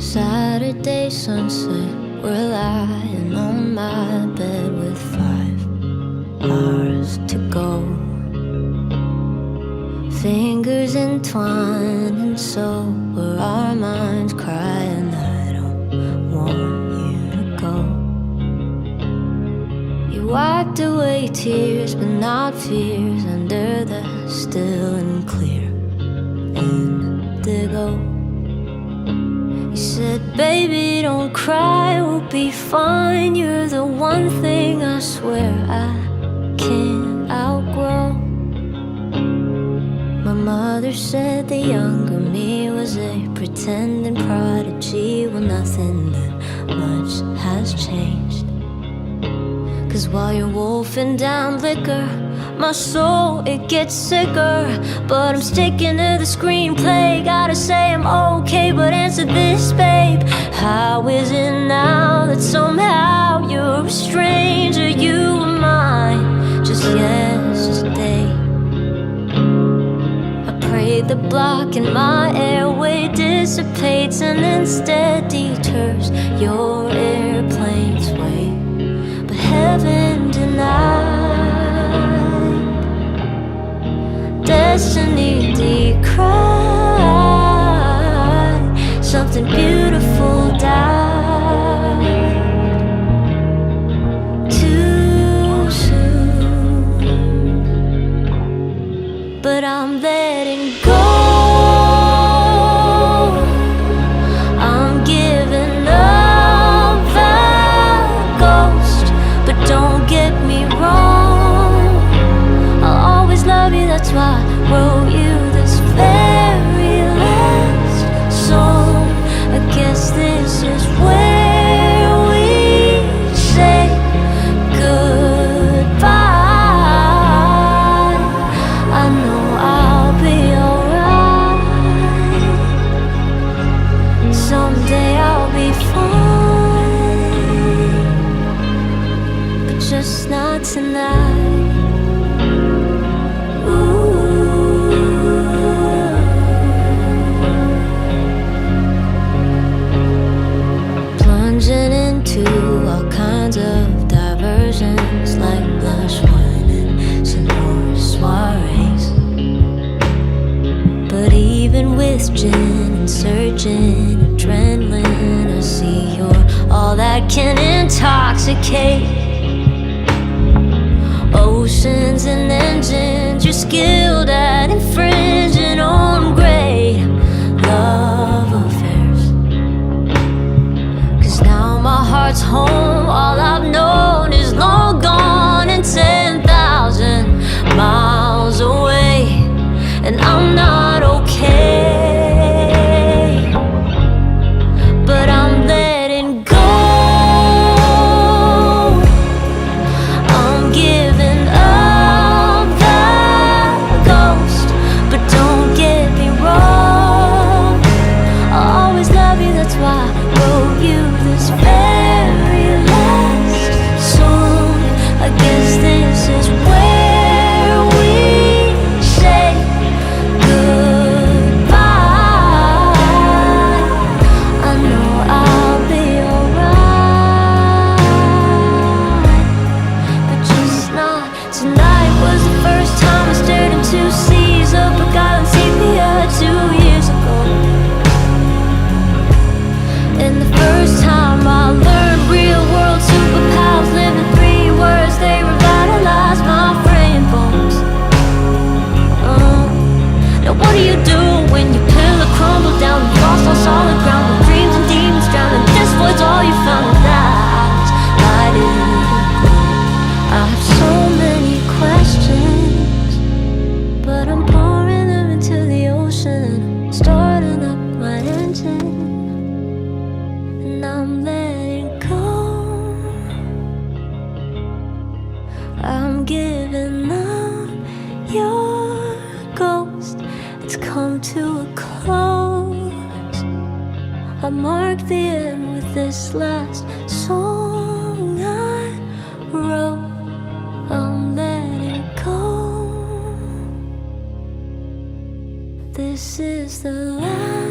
Saturday sunset, we're lying on my bed with 5 hours to go. Fingers entwined, and so were our minds crying, I don't want you to go. You wiped away tears, but not fears, under the still and clear indigo. You said, baby, don't cry, we'll be fine. You're the one thing I swear I can't outgrow. My mother said the younger me was a pretending prodigy. Well, nothing that much has changed. 'Cause while you're wolfing down liquor, my soul, it gets sicker. But I'm sticking to the screenplay. Gotta say I'm okay, but answer this, babe. How is it now that somehow you're a stranger? You were mine just yesterday. I pray the block in my airway dissipates and instead deters your airplane's way. But heaven denied, destiny decried, something beautiful died too soon. But I'm letting go. I'm giving up the ghost. But don't get me wrong, I'll always love you, that's why I wrote you this very last song. I guess this is where we say goodbye. I know I'll be alright. Someday I'll be fine, but just not tonight. Plunging into all kinds of diversions, like lush wine and sonore soirees. But even with gin and surging adrenaline, I see you're all that can intoxicate. Oceans and engines, you're skilled at infringing on great love affairs. 'Cause now my heart's home, all I've known is long gone and 10,000 miles away. And I'm not okay, but I'm letting go. I'm giving up the ghost. But don't get me wrong, I'll always love you, that's why I wrote you this very last song. I guess this is where we say goodbye. I know I'll be alright, but just not tonight. Was the first time I stared into seas of beguiling sepia 2 years ago. And the first time I learned real world superpowers, living 3 words, they revitalized my fraying bones. Now what do you do when your pillow crumbled down and lost on solid ground, with dreams and demons drown, and this void's all you found? That's lighted blue. I have so many questions, but I'm pouring them into the ocean, starting up my engine. And I'm letting go. I'm giving up your ghost. It's come to a close. I mark the end with this last song I wrote. I'm letting go. This is the last